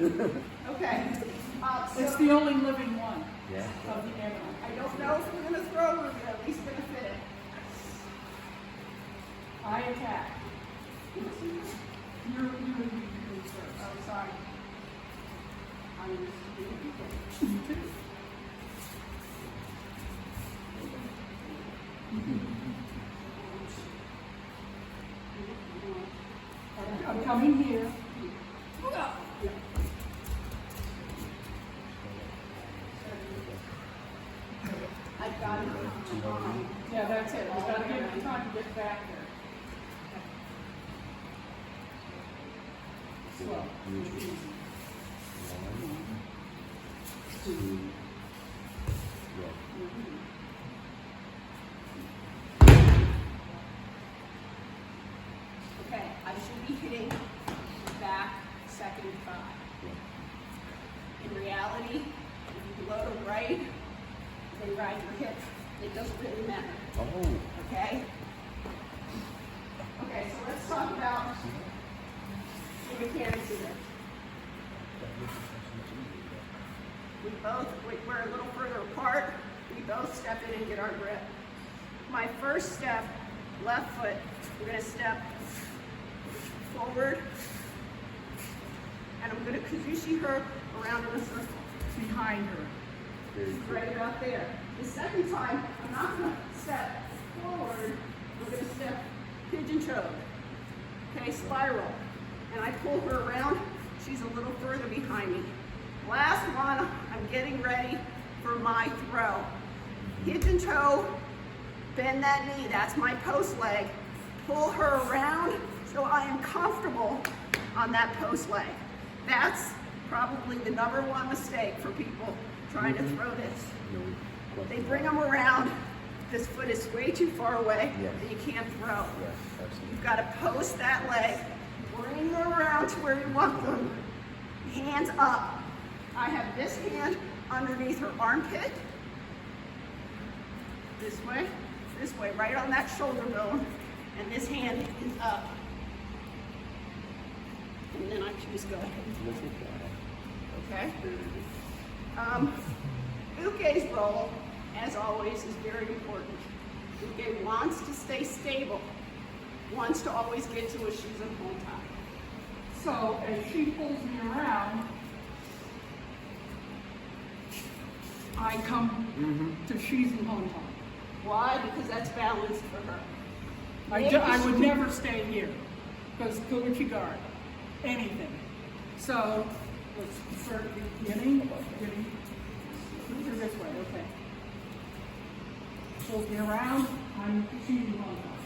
Okay. It's the only living one Yeah. of the animal. I don't know if we're going to throw her, but at least going to fit it. I attack. You're first. Oh, sorry. I'm used to doing it. You too. I'm coming here. Yeah. I've got it. Yeah, that's it. We gotta give it time to get back there. Slow. One, two, Okay, I should be hitting back second thigh. In reality, if you load a right, then ride your hip. It doesn't really matter. Oh. Okay? Okay, so let's talk about the mechanics of it. We're a little further apart. We both step in and get our grip. My first step, left foot, we're going to step forward, and I'm going to kazushi her around in a circle. Behind her. Right about there. The second time, I'm not going to step forward. We're going to step pigeon choke. Okay, spiral. And I pull her around. She's a little further behind me. Last one, I'm getting ready for my throw. Pigeon toe, bend that knee. That's my post leg. Pull her around so I am comfortable on that post leg. That's probably the number one mistake for people trying to throw this. They bring them around. This foot is way too far away that you can't throw. You've got to post that leg. Bring them around to where you want them. Hands up. I have this hand underneath her armpit. This way, right on that shoulder bone. And this hand is up. And then I can just go ahead. Okay? Bouquet's role, as always, is very important. Bouquet wants to stay stable, wants to always get to a shoes and home tie. So as she pulls me around, I come to she's and home time. Why? Because that's balanced for her. I would never stay here because Gucci guard, anything. So let's start at the beginning. Through this way, okay. Pulls me around, I'm she's and home time.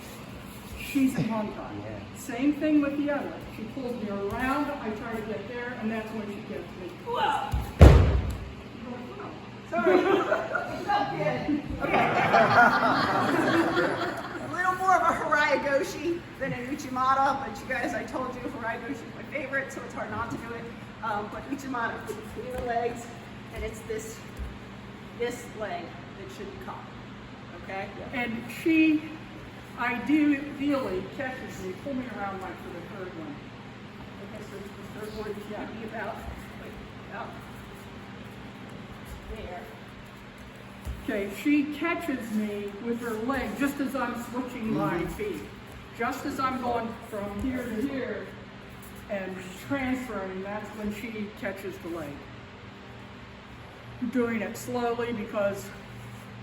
She's and home time. Same thing with the other. She pulls me around, I try to get there, and that's when she gets me. Whoa! Sorry. Not good. Okay. A little more of a Harayagoshi than an uchimata, but you guys, I told you Harayagoshi is my favorite, so it's hard not to do it. But uchimata, between the legs, and it's this leg that should be caught. Okay? And she ideally catches me, pull me around like for the third one. Okay, so the third one should be about there. Okay, she catches me with her leg just as I'm switching my feet. Just as I'm going from here to here and transferring, that's when she catches the leg. I'm doing it slowly because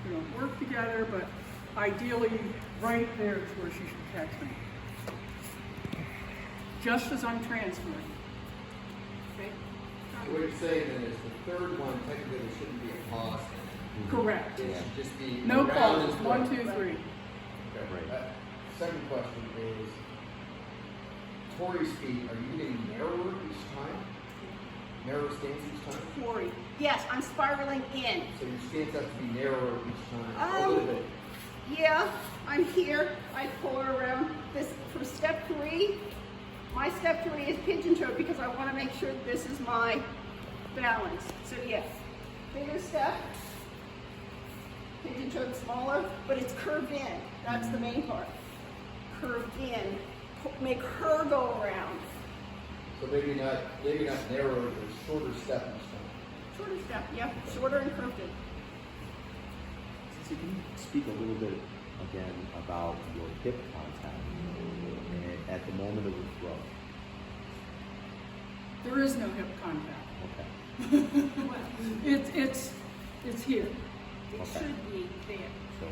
we don't work together, but ideally right there is where she should catch me. Just as I'm transferring. Okay? So what you're saying then is the third one, technically there shouldn't be a pause. Correct. It should just be No around pause. this 1, way. 2, 3. Okay. Second question is, Tori's feet, are you getting narrower each time? Narrower stance each time? Tori. Yes, I'm spiraling in. So your stance has to be narrower each time, a little bit. Yeah, I'm here. I pull her around. This for step 3. My step 3 is pigeon toe because I want to make sure this is my balance. So yes, bigger step. Pigeon toe smaller, but it's curved in. That's the main part. Curved in. Make her go around. So maybe not narrower, but shorter step each time. Shorter step, yep, shorter and crooked. So can you speak a little bit again about your hip contact at the moment of the throw? There is no hip contact. Okay. It's here. It Okay. should be there. So,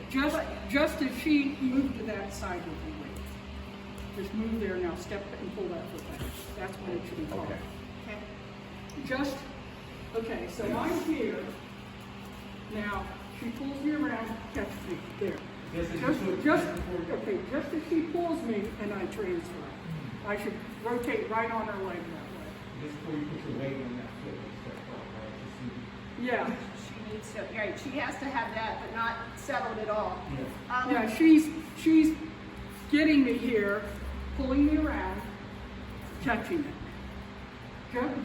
Just as she moved to that side with the weight. Just move there now, step and pull that foot back. That's when it should be called. okay. Okay. Okay, so I'm here. Now, she pulls me around, catches me, there. Just as she pulls me and I transfer. I should rotate right on her leg that way. Just before you put your weight on that foot and step up, right? Yeah, She needs to, right, she has to have that, but not settled at all. yeah, she's getting me here, pulling me around, catching it.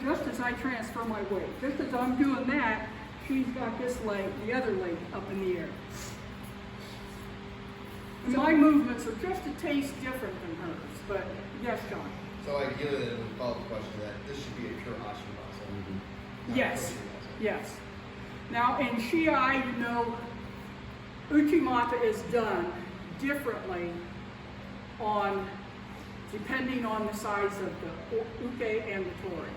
Just as I transfer my weight, just as I'm doing that, she's got this leg, the other leg up in the air. And my movements are just a taste different than hers, but yes, John. So ideally, then we follow the question that this should be a pure uchimata. not Yes, uchimata. yes. Now in Shiai, you know, uchimata is done differently depending on the size of the uke and the tori.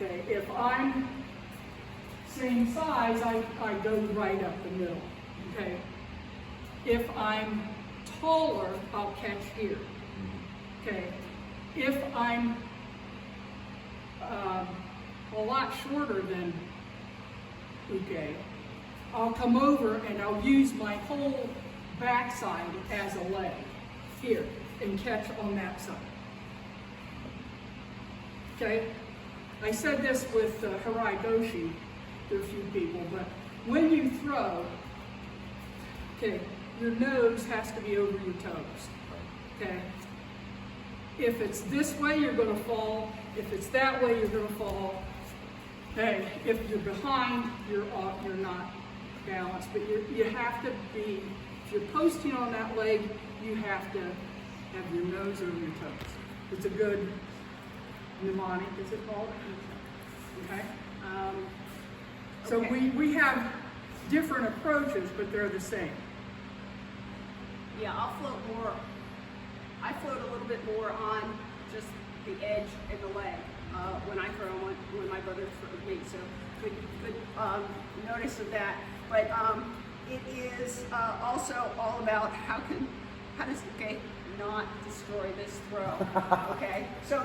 Okay, if I'm same size, I go right up the middle. Okay. If I'm taller, I'll catch here. Okay. If I'm a lot shorter than Bouquet, I'll come over and I'll use my whole backside as a leg here and catch on that side. Okay? I said this with Harai Goshi to a few people, but when you throw, okay, your nose has to be over your toes. Okay? If it's this way, you're going to fall. If it's that way, you're going to fall. Okay? If you're behind, you're not balanced. But you have to be, if you're posting on that leg, you have to have your nose over your toes. It's a good mnemonic, is it called? Okay? So Okay. we have different approaches, but they're the same. Yeah, I'll float more. I float a little bit more on just the edge and the leg when I throw, when my brother throws me. So good notice of that. But it is also all about how does not destroy this throw. Okay, so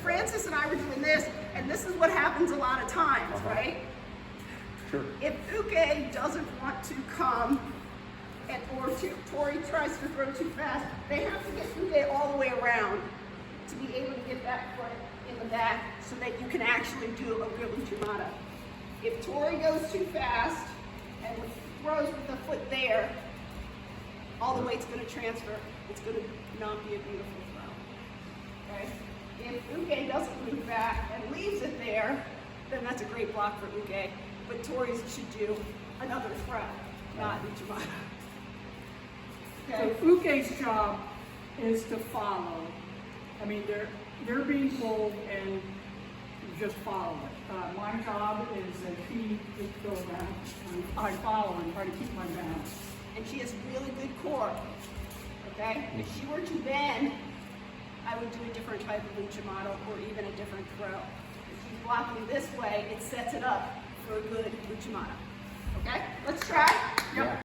Francis and I were doing this, and this is what happens a lot of times, right? Sure. If Uke doesn't want to come, or Tori tries to throw too fast, they have to get Uke all the way around to be able to get that foot in the back so that you can actually do a real uchimata. If Tori goes too fast and throws with the foot there, all the weight's going to transfer. It's going to not be a beautiful throw. Okay? If Uke doesn't move back and leaves it there, then that's a great block for Uke. But Tori's should do another throw, not uchimata. Okay? So Uke's job is to follow. I mean, they're being pulled and you just follow it. My job is that she just go around and I follow and try to keep my balance. And she has really good core. Okay? If she were to bend, I would do a different type of uchimata or even a different throw. If she's blocking this way, it sets it up for a good uchimata. Okay? Let's try. Yep.